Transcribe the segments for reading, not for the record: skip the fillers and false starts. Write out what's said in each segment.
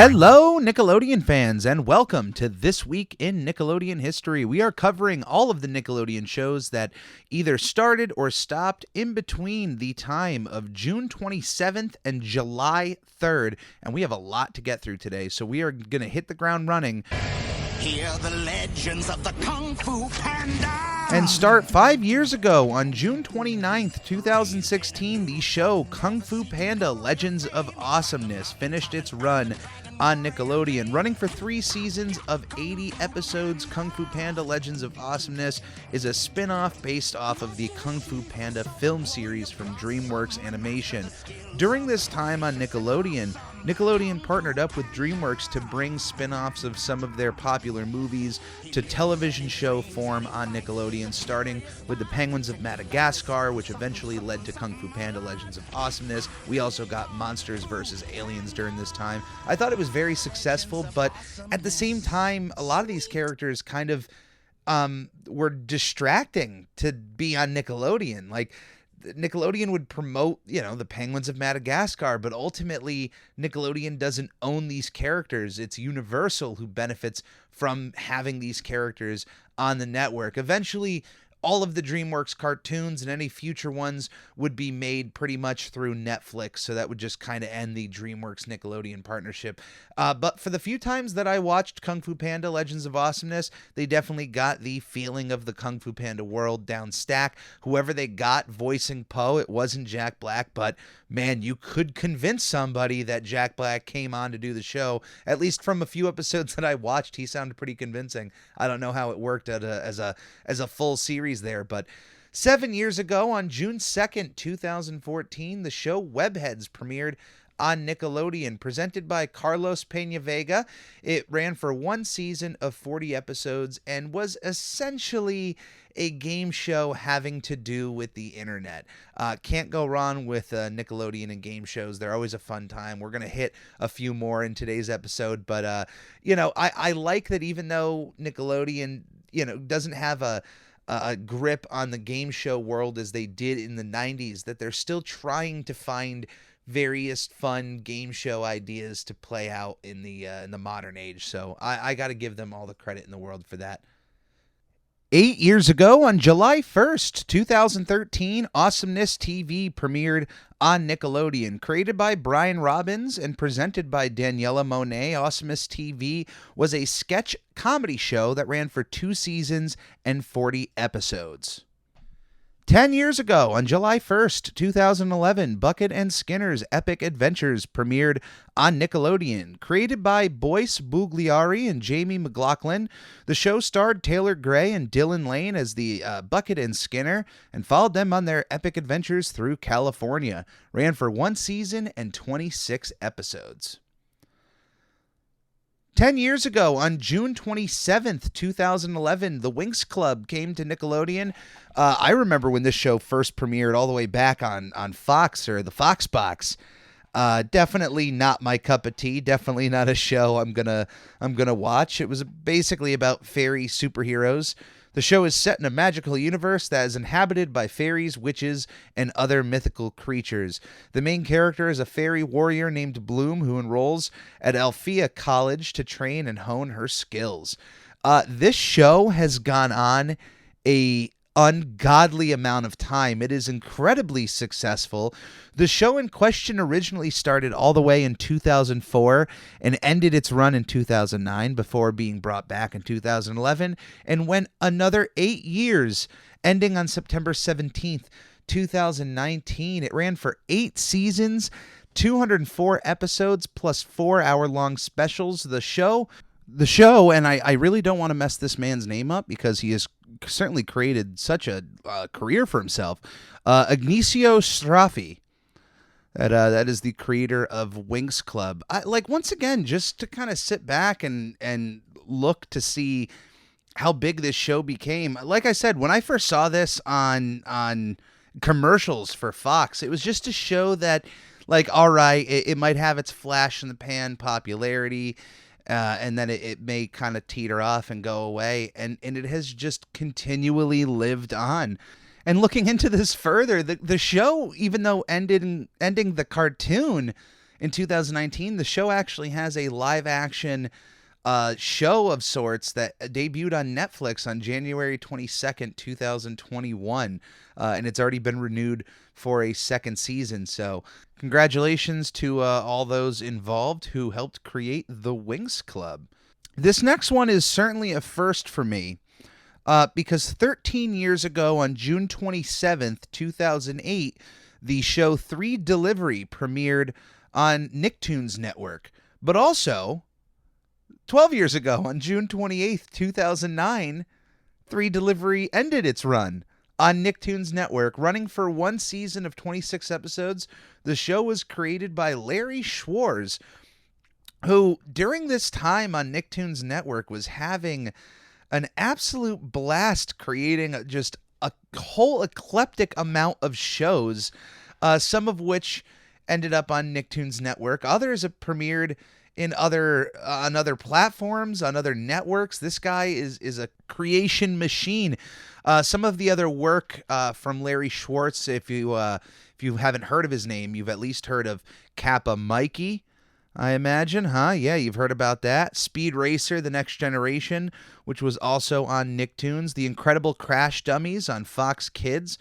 Hello, Nickelodeon fans, and welcome to This Week in Nickelodeon History. We are covering all of the Nickelodeon shows that either started or stopped in between the time of June 27th and July 3rd, and we have a lot to get through today, so we are going to hit the ground running. Hear the legends of the Kung Fu Panda! And start 5 years ago on June 29th, 2016, the show Kung Fu Panda Legends of Awesomeness finished its run on Nickelodeon. Running for 3 seasons of 80 episodes, Kung Fu Panda Legends of Awesomeness is a spin-off based off of the Kung Fu Panda film series from DreamWorks Animation. During this time on Nickelodeon, Nickelodeon partnered up with DreamWorks to bring spin-offs of some of their popular movies to television show form on Nickelodeon, starting with The Penguins of Madagascar, which eventually led to Kung Fu Panda Legends of Awesomeness. We also got Monsters vs. Aliens during this time. I thought it was very successful, but at the same time, a lot of these characters kind of were distracting to be on Nickelodeon. Like, Nickelodeon would promote, the Penguins of Madagascar, but ultimately Nickelodeon doesn't own these characters. It's Universal who benefits from having these characters on the network. Eventually, all of the DreamWorks cartoons and any future ones would be made pretty much through Netflix, so that would just kind of end the DreamWorks-Nickelodeon partnership. But for the few times that I watched Kung Fu Panda Legends of Awesomeness, they definitely got the feeling of the Kung Fu Panda world down stack. Whoever they got voicing Po, it wasn't Jack Black, but man, you could convince somebody that Jack Black came on to do the show. At least from a few episodes that I watched, he sounded pretty convincing. I don't know how it worked as a full series there, but 7 years ago on June 2nd, 2014, the show Webheads premiered on Nickelodeon, presented by Carlos Peña Vega. It ran for 1 season of 40 episodes and was essentially a game show having to do with the internet. Can't go wrong with Nickelodeon and game shows. They're always a fun time. We're going to hit a few more in today's episode, but I like that even though Nickelodeon doesn't have a grip on the game show world as they did in the 90s, that they're still trying to find various fun game show ideas to play out in the modern age. So I got to give them all the credit in the world for that. 8 years ago, on July 1st, 2013, Awesomeness TV premiered on Nickelodeon. Created by Brian Robbins and presented by Daniela Monet, Awesomeness TV was a sketch comedy show that ran for 2 seasons and 40 episodes. 10 years ago, on July 1st, 2011, Bucket and Skinner's Epic Adventures premiered on Nickelodeon. Created by Boyce Bugliari and Jamie McLaughlin, the show starred Taylor Gray and Dylan Lane as the Bucket and Skinner and followed them on their epic adventures through California. Ran for 1 season and 26 episodes. 10 years ago, on June 27th, 2011, The Winx Club came to Nickelodeon. I remember when this show first premiered all the way back on Fox, or the Fox Box. Definitely not my cup of tea. Definitely not a show I'm gonna watch. It was basically about fairy superheroes. The show is set in a magical universe that is inhabited by fairies, witches, and other mythical creatures. The main character is a fairy warrior named Bloom who enrolls at Althea College to train and hone her skills. This show has gone on a ungodly amount of time. It is incredibly successful. The show in question originally started all the way in 2004 and ended its run in 2009 before being brought back in 2011 and went another 8 years, ending on September 17th, 2019. It ran for 8 seasons, 204 episodes, plus 4-hour-long specials. The show, and I really don't want to mess this man's name up because he has certainly created such a career for himself. Ignacio Straffi. That is the creator of Winx Club. Once again, just to kind of sit back and look to see how big this show became. Like I said, when I first saw this on commercials for Fox, it was just to show that, like, all right, it might have its flash in the pan popularity, and then it may kind of teeter off and go away, and it has just continually lived on. And looking into this further, the show, even though ending the cartoon in 2019, the show actually has a live action show of sorts that debuted on Netflix on January 22nd, 2021. And it's already been renewed for a second season. So congratulations to all those involved who helped create the Winx Club. This next one is certainly a first for me. Because 13 years ago, on June 27th, 2008, the show 3 Delivery premiered on Nicktoons Network. But also, 12 years ago, on June 28th, 2009, 3 Delivery ended its run on Nicktoons Network. Running for one season of 26 episodes, the show was created by Larry Schwartz, who, during this time on Nicktoons Network, was having an absolute blast creating just a whole eclectic amount of shows, some of which ended up on Nicktoons Network. Others have premiered in on other platforms, on other networks. This guy is a creation machine. Some of the other work from Larry Schwartz, if you haven't heard of his name, you've at least heard of Kappa Mikey, I imagine, huh? Yeah, you've heard about that. Speed Racer, The Next Generation, which was also on Nicktoons. The Incredible Crash Dummies on Fox Kids.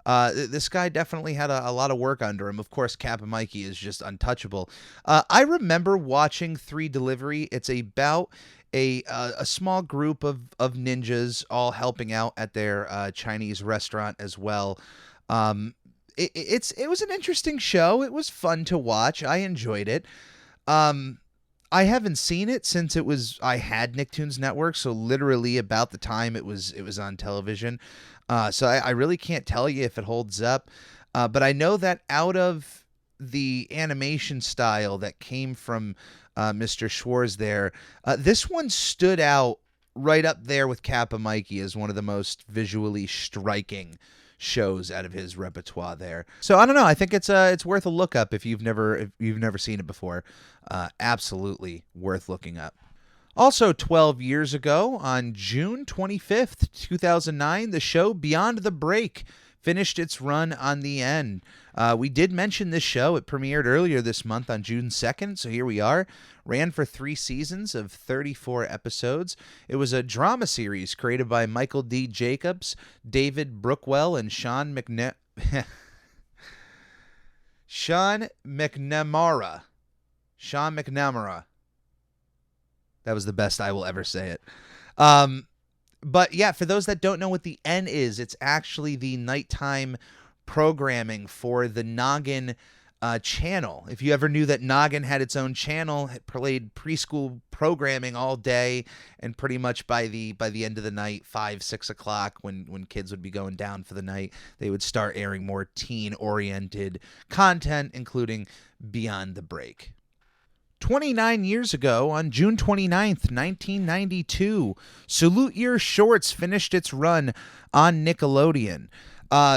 This guy definitely had a lot of work under him. Of course, Kappa Mikey is just untouchable. I remember watching 3 Delivery. It's about a small group of ninjas all helping out at their Chinese restaurant as well. It was an interesting show. It was fun to watch. I enjoyed it. I haven't seen it since I had Nicktoons Network, so literally about the time it was on television. So I really can't tell you if it holds up. But I know that out of the animation style that came from Mr. Schwartz there, this one stood out right up there with Kappa Mikey as one of the most visually striking shows out of his repertoire there. So I don't know. I think it's worth a look up if you've never seen it before. Absolutely worth looking up. Also, 12 years ago, on June 25th, 2009, the show Beyond the Break finished its run on the end. We did mention this show. It premiered earlier this month on June 2nd, so here we are. Ran for 3 seasons of 34 episodes. It was a drama series created by Michael D. Jacobs, David Brookwell, and Sean McNamara. That was the best I will ever say it. But yeah, for those that don't know what the N is, it's actually the nighttime programming for the Noggin channel. If you ever knew that Noggin had its own channel, it played preschool programming all day, and pretty much by the end of the night, 5-6 o'clock, when kids would be going down for the night, they would start airing more teen-oriented content, including Beyond the Break. 29 years ago, on June 29th, 1992, Salute Your Shorts finished its run on Nickelodeon.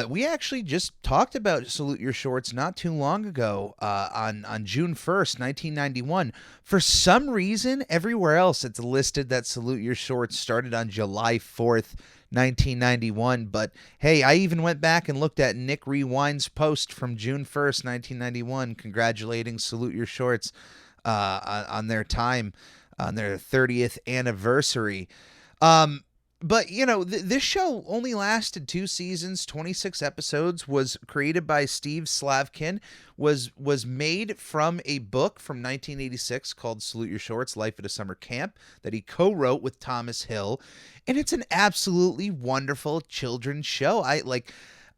We actually just talked about Salute Your Shorts not too long ago, on June 1st, 1991. For some reason, everywhere else it's listed that Salute Your Shorts started on July 4th, 1991. But hey, I even went back and looked at Nick Rewind's post from June 1st, 1991, congratulating Salute Your Shorts on their time, on their 30th anniversary. But, you know, this show only lasted 2 seasons, 26 episodes, was created by Steve Slavkin, was made from a book from 1986 called Salute Your Shorts, Life at a Summer Camp, that he co-wrote with Thomas Hill. And it's an absolutely wonderful children's show.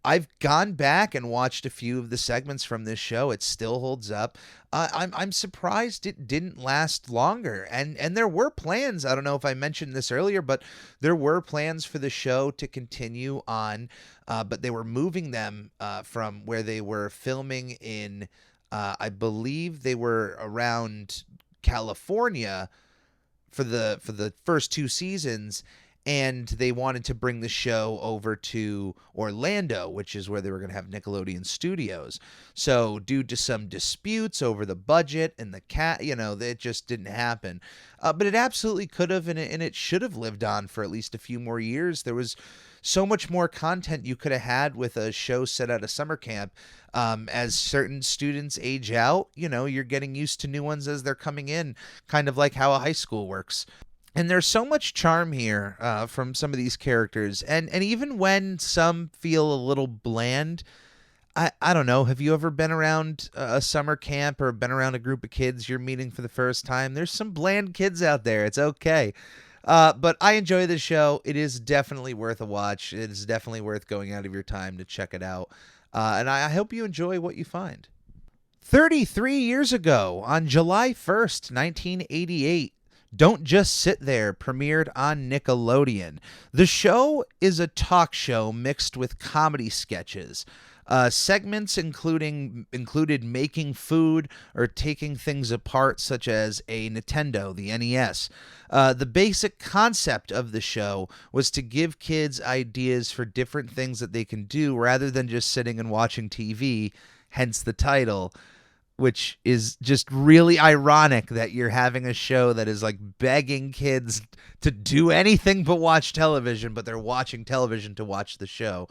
I've gone back and watched a few of the segments from this show. It still holds up. I'm surprised it didn't last longer. And there were plans. I don't know if I mentioned this earlier, but there were plans for the show to continue on. But they were moving them from where they were filming in I believe they were around California for the first two seasons, and they wanted to bring the show over to Orlando, which is where they were going to have Nickelodeon Studios. So due to some disputes over the budget and the it just didn't happen. But it absolutely could have, and it should have lived on for at least a few more years. There was so much more content you could have had with a show set at a summer camp. As certain students age out, you're getting used to new ones as they're coming in, kind of like how a high school works. And there's so much charm here from some of these characters. And even when some feel a little bland, I don't know. Have you ever been around a summer camp or been around a group of kids you're meeting for the first time? There's some bland kids out there. It's okay. But I enjoy this show. It is definitely worth a watch. It is definitely worth going out of your time to check it out. And I hope you enjoy what you find. 33 years ago, on July 1st, 1988, Don't Just Sit There premiered on Nickelodeon. The show is a talk show mixed with comedy sketches. Segments included making food or taking things apart, such as a Nintendo, the NES. The basic concept of the show was to give kids ideas for different things that they can do rather than just sitting and watching TV, hence the title, which is just really ironic that you're having a show that is like begging kids to do anything but watch television, but they're watching television to watch the show.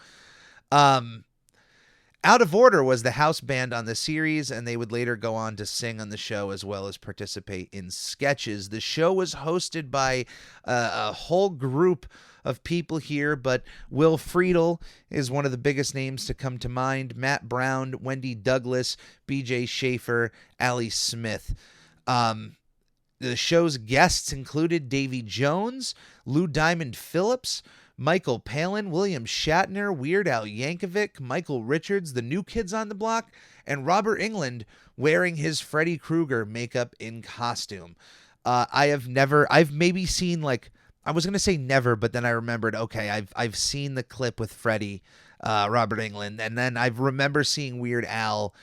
Out of Order was the house band on the series, and they would later go on to sing on the show as well as participate in sketches. The show was hosted by a whole group of people here, but Will Friedle is one of the biggest names to come to mind. Matt Brown, Wendy Douglas, BJ Schaefer, Allie Smith. The show's guests included Davy Jones, Lou Diamond Phillips, Michael Palin, William Shatner, Weird Al Yankovic, Michael Richards, the New Kids on the Block, and Robert Englund wearing his Freddy Krueger makeup in costume. I've maybe seen, like, I was going to say never, but then I remembered, okay, I've seen the clip with Freddy, Robert Englund, and then I remember seeing Weird Al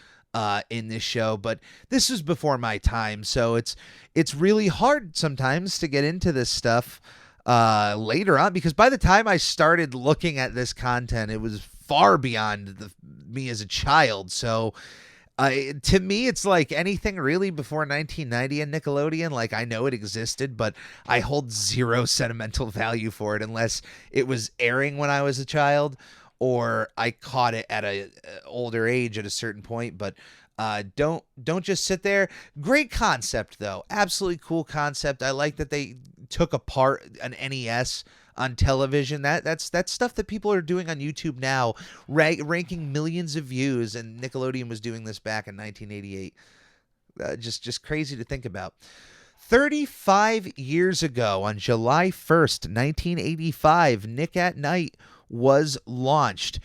in this show, but this was before my time, so it's really hard sometimes to get into this stuff later on, because by the time I started looking at this content, it was far beyond me as a child. So to me, it's like anything really before 1990 and Nickelodeon. Like, I know it existed, but I hold zero sentimental value for it unless it was airing when I was a child or I caught it at a older age at a certain point. But don't just sit there. Great concept, though. Absolutely cool concept. I like that they took apart an NES on television. That's stuff that people are doing on YouTube now, ranking millions of views, and Nickelodeon was doing this back in 1988. Just crazy to think about. 35 years ago, on July 1st, 1985, Nick at Night was launched.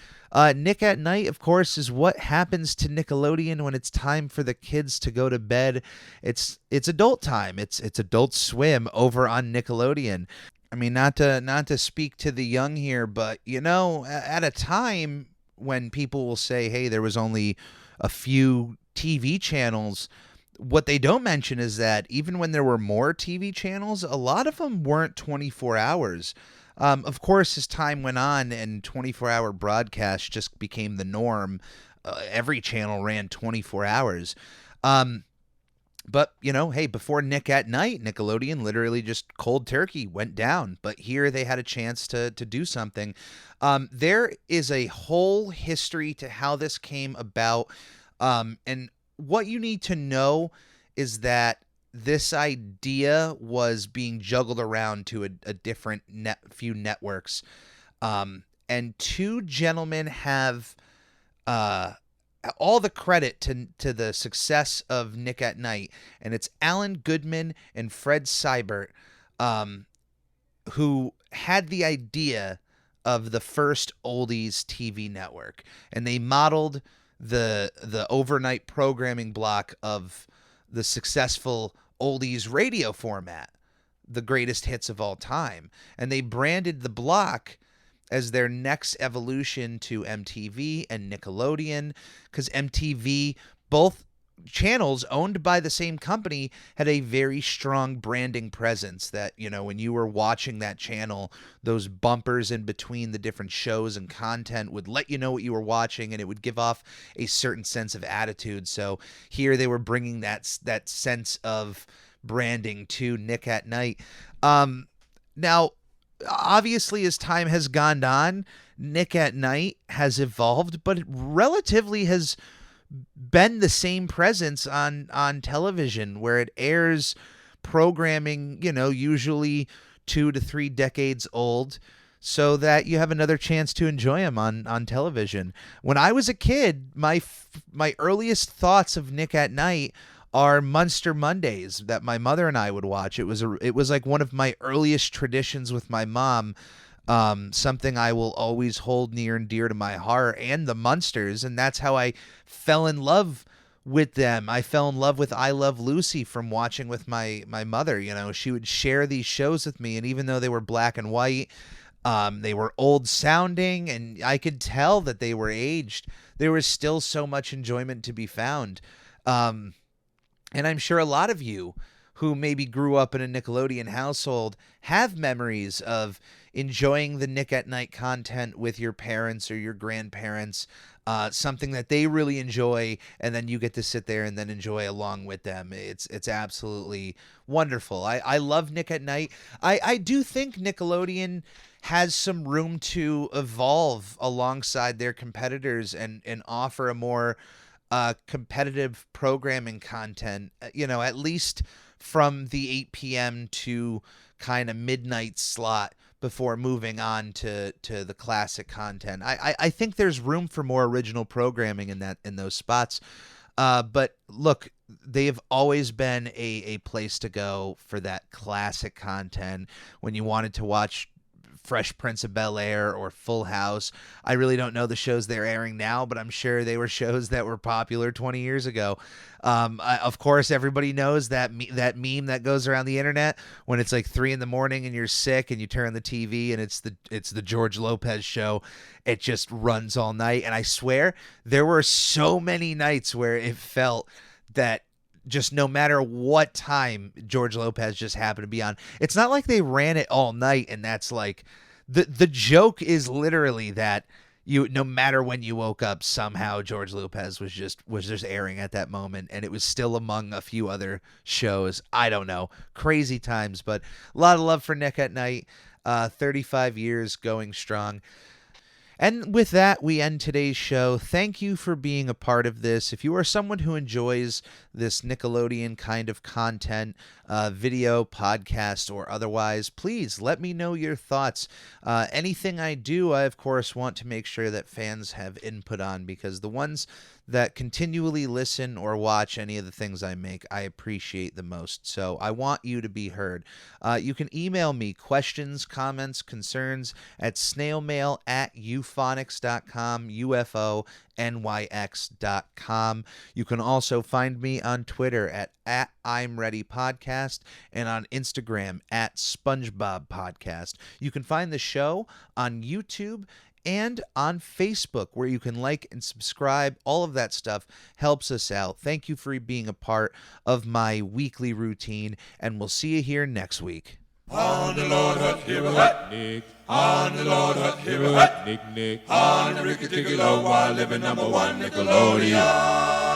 Nick at Night, of course, is what happens to Nickelodeon when it's time for the kids to go to bed. It's adult time. It's Adult Swim over on Nickelodeon. I mean, not to speak to the young here, but at a time when people will say, "Hey, there was only a few TV channels," what they don't mention is that even when there were more TV channels, a lot of them weren't 24 hours. Of course, as time went on and 24-hour broadcasts just became the norm, every channel ran 24 hours. But, hey, before Nick at Night, Nickelodeon literally just cold turkey went down. But here they had a chance to do something. There is a whole history to how this came about. And what you need to know is that this idea was being juggled around to a different few networks. And two gentlemen have all the credit to the success of Nick at Night, and it's Alan Goodman and Fred Seibert, who had the idea of the first oldies TV network, and they modeled the overnight programming block of the successful oldies radio format, the greatest hits of all time, and they branded the block as their next evolution to MTV and Nickelodeon, because MTV both channels owned by the same company had a very strong branding presence that, when you were watching that channel, those bumpers in between the different shows and content would let you know what you were watching, and it would give off a certain sense of attitude. So here they were bringing that sense of branding to Nick at Night. Now, obviously, as time has gone on, Nick at Night has evolved, but it relatively has been the same presence on television, where it airs programming, usually 2 to 3 decades old, so that you have another chance to enjoy them on television. When I was a kid, my earliest thoughts of Nick at Night are Munster Mondays that my mother and I would watch. It was like one of my earliest traditions with my mom. Something I will always hold near and dear to my heart, and the Munsters, and that's how I fell in love with them. I fell in love with I Love Lucy from watching with my mother. She would share these shows with me, and even though they were black and white, they were old sounding, and I could tell that they were aged. There was still so much enjoyment to be found. And I'm sure a lot of you who maybe grew up in a Nickelodeon household have memories of enjoying the Nick at Night content with your parents or your grandparents, something that they really enjoy, and then you get to sit there and then enjoy along with them. It's absolutely wonderful. I love Nick at Night. I do think Nickelodeon has some room to evolve alongside their competitors and offer a more competitive programming content, at least from the 8 p.m. to kind of midnight slot before moving on to the classic content. I think there's room for more original programming in those spots. But look, they've always been a place to go for that classic content when you wanted to watch Fresh Prince of Bel-Air or Full House. I really don't know the shows they're airing now, but I'm sure they were shows that were popular 20 years ago. Of course, everybody knows that meme that goes around the internet when it's like 3 a.m. and you're sick and you turn on the TV and it's the George Lopez show. It just runs all night. And I swear there were so many nights where it felt that just no matter what time George Lopez just happened to be on. It's not like they ran it all night, and that's like the joke is literally that no matter when you woke up, somehow George Lopez was just airing at that moment, and it was still among a few other shows. I don't know. Crazy times, but a lot of love for Nick at Night. 35 years going strong. And with that, we end today's show. Thank you for being a part of this. If you are someone who enjoys this Nickelodeon kind of content, video, podcast, or otherwise, please let me know your thoughts. Anything I do, I, of course, want to make sure that fans have input on, because the ones that continually listen or watch any of the things I make, I appreciate the most. So I want you to be heard. You can email me questions, comments, concerns at snailmail@ufonics.com, UFONYX.com. You can also find me on Twitter at I'm Ready Podcast and on Instagram at SpongeBob Podcast. You can find the show on YouTube and on Facebook, where you can like and subscribe. All of that stuff helps us out. Thank you for being a part of my weekly routine, and we'll see you here next week. On the Lord Hut, here a hut, Nick. On the Lord Hut, here a hut, Nick. On the Ricky Ticky Low, while living #1 Nickelodeon.